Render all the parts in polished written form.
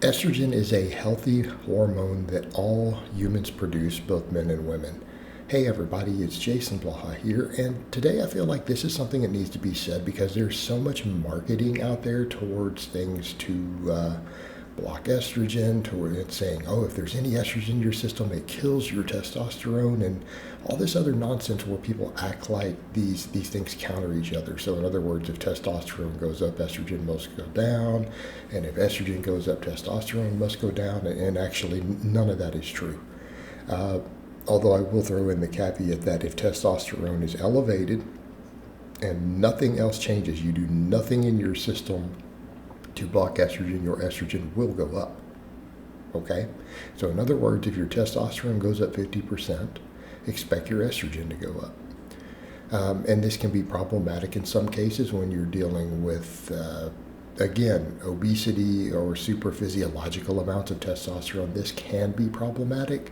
Estrogen is a healthy hormone that all humans produce, both men and women. Hey everybody, it's Jason Blaha here, and today I feel like this is something that needs to be said because there's so much marketing out there towards things to block estrogen, toward it saying, oh, if there's any estrogen in your system, it kills your testosterone, and all this other nonsense where people act like these things counter each other. So in other words, if testosterone goes up, estrogen must go down, and if estrogen goes up, testosterone must go down, and actually none of that is true. Although I will throw in the caveat that if testosterone is elevated and nothing else changes, you do nothing in your system to block estrogen, your estrogen will go up. Okay? So in other words, if your testosterone goes up 50%, expect your estrogen to go up. And this can be problematic in some cases when you're dealing with, again, obesity or super physiological amounts of testosterone. This can be problematic,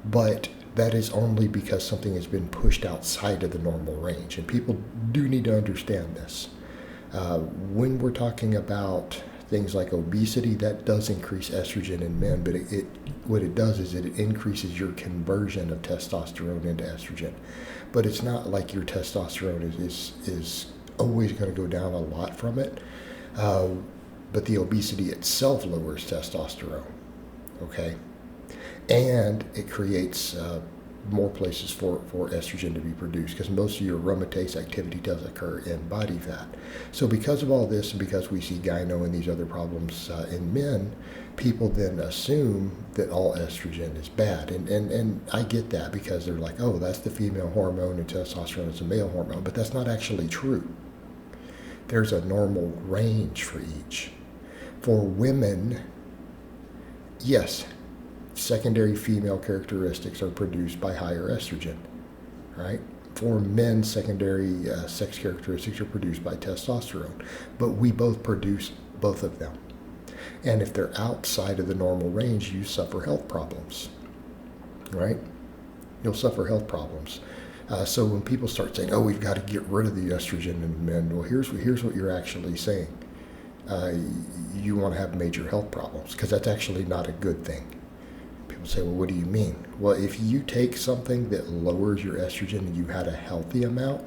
but that is only because something has been pushed outside of the normal range. And people do need to understand this. When we're talking about things like obesity, that does increase estrogen in men, but what it does is it increases your conversion of testosterone into estrogen. But it's not like your testosterone is always going to go down a lot from it. But the obesity itself lowers testosterone, okay? And it creates more places for estrogen to be produced because most of your aromatase activity does occur in body fat. So because of all this and because we see gyno and these other problems in men, people then assume that all estrogen is bad. And I get that because they're like, oh, that's the female hormone and testosterone is a male hormone. But that's not actually true. There's a normal range for each. For women, yes, secondary female characteristics are produced by higher estrogen, right? For men, secondary sex characteristics are produced by testosterone, but we both produce both of them. And if they're outside of the normal range, you suffer health problems, right? You'll suffer health problems. So when people start saying, oh, we've got to get rid of the estrogen in men, well, here's what you're actually saying. You want to have major health problems because that's actually not a good thing. People say, well, what do you mean? Well, if you take something that lowers your estrogen and you had a healthy amount,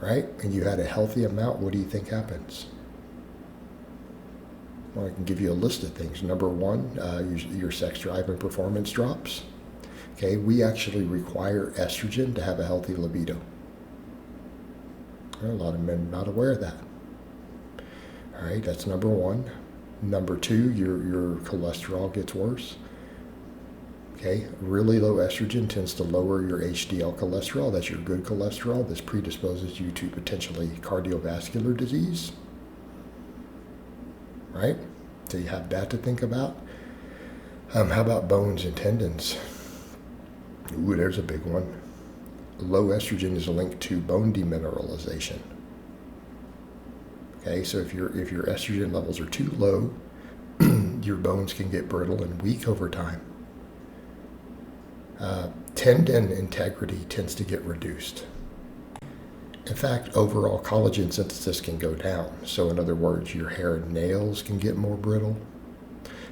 right? And you had a healthy amount, what do you think happens? Well, I can give you a list of things. Number one, your sex drive and performance drops. Okay, we actually require estrogen to have a healthy libido. A lot of men are not aware of that. All right, that's number one. Number two, your cholesterol gets worse. Okay, really low estrogen tends to lower your HDL cholesterol. That's your good cholesterol. This predisposes you to potentially cardiovascular disease. Right? So you have that to think about. How about bones and tendons? Ooh, there's a big one. Low estrogen is linked to bone demineralization. Okay, so if your estrogen levels are too low, your bones can get brittle and weak over time. Tendon integrity tends to get reduced. In fact, overall collagen synthesis can go down. So in other words, your hair and nails can get more brittle,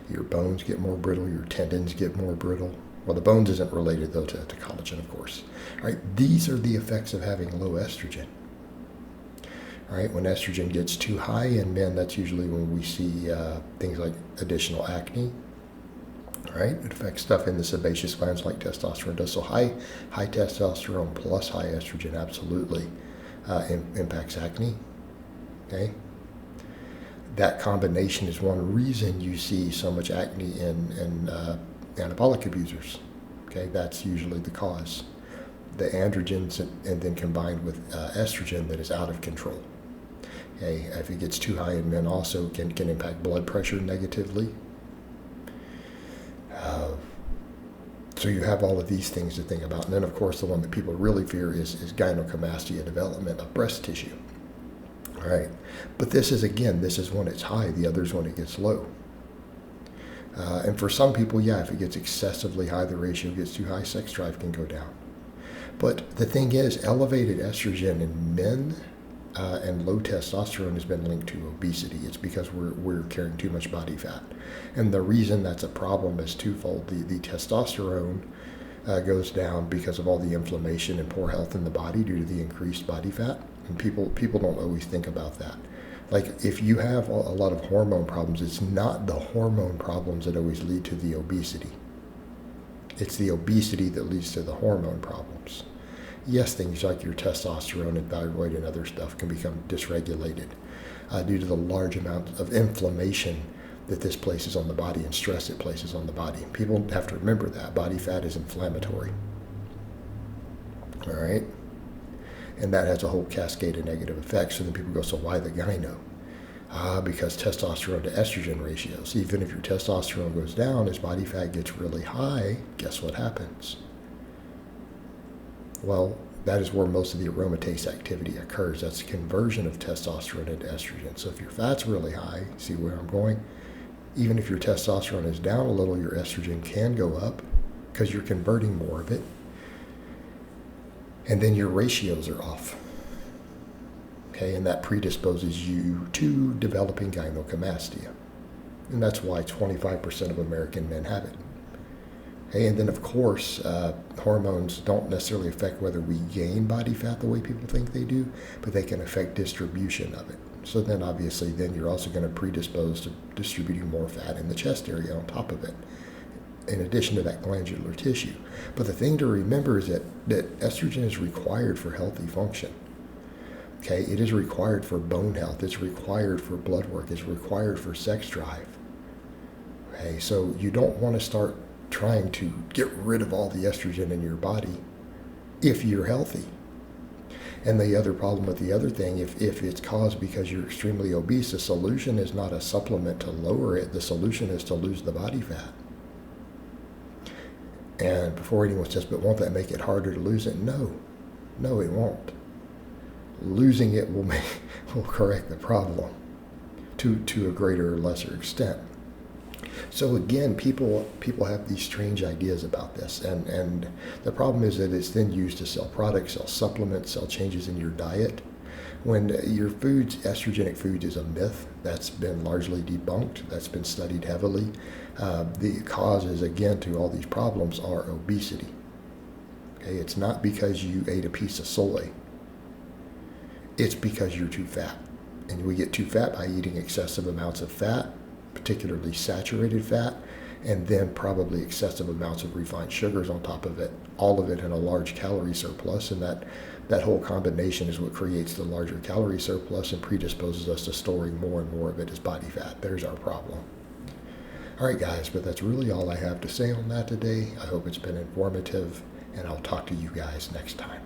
your bones get more brittle, your tendons get more brittle. Well, the bones isn't related, though, to collagen, of course. All right, these are the effects of having low estrogen. All right, when estrogen gets too high in men, that's usually when we see things like additional acne. All right, it affects stuff in the sebaceous glands like testosterone does. So high testosterone plus high estrogen absolutely impacts acne. Okay, that combination is one reason you see so much acne in anabolic abusers. Okay, that's usually the cause. The androgens and then combined with estrogen that is out of control. Okay, if it gets too high in men, also can impact blood pressure negatively. So you have all of these things to think about. And then, of course, the one that people really fear is gynecomastia, development of breast tissue. All right, but this is when it's high. The other is when it gets low. And for some people, yeah, if it gets excessively high, the ratio gets too high, sex drive can go down. But the thing is, elevated estrogen in men and low testosterone has been linked to obesity. It's because we're carrying too much body fat. And the reason that's a problem is twofold. The testosterone goes down because of all the inflammation and poor health in the body due to the increased body fat. And people don't always think about that. Like if you have a lot of hormone problems, it's not the hormone problems that always lead to the obesity. It's the obesity that leads to the hormone problems. Yes, things like your testosterone and thyroid and other stuff can become dysregulated due to the large amount of inflammation that this places on the body and stress it places on the body. People have to remember that body fat is inflammatory. All right? And that has a whole cascade of negative effects. So then people go, so why the gyno? Because testosterone to estrogen ratios. Even if your testosterone goes down, as body fat gets really high, guess what happens? Well, that is where most of the aromatase activity occurs. That's the conversion of testosterone into estrogen. So if your fat's really high, see where I'm going? Even if your testosterone is down a little, your estrogen can go up because you're converting more of it. And then your ratios are off. Okay, and that predisposes you to developing gynecomastia. And that's why 25% of American men have it. Okay, and then of course, hormones don't necessarily affect whether we gain body fat the way people think they do, but they can affect distribution of it. So then obviously then you're also going to predispose to distributing more fat in the chest area on top of it, in addition to that glandular tissue. But the thing to remember is that estrogen is required for healthy function. Okay, it is required for bone health. It's required for blood work. It's required for sex drive. Okay, so you don't want to start trying to get rid of all the estrogen in your body if you're healthy. And the other problem with the other thing, if it's caused because you're extremely obese, the solution is not a supplement to lower it. The solution is to lose the body fat. And before anyone says, but won't that make it harder to lose it? No, it won't. Losing it will correct the problem to a greater or lesser extent. So again, people have these strange ideas about this, and the problem is that it's then used to sell products, sell supplements, sell changes in your diet. When your foods, estrogenic foods, is a myth that's been largely debunked, that's been studied heavily. The causes, again, to all these problems are obesity. Okay, it's not because you ate a piece of soy. It's because you're too fat. And we get too fat by eating excessive amounts of fat, particularly saturated fat, and then probably excessive amounts of refined sugars on top of it, all of it in a large calorie surplus. And that whole combination is what creates the larger calorie surplus and predisposes us to storing more and more of it as body fat. There's our problem. All right, guys, but that's really all I have to say on that today. I hope it's been informative, and I'll talk to you guys next time.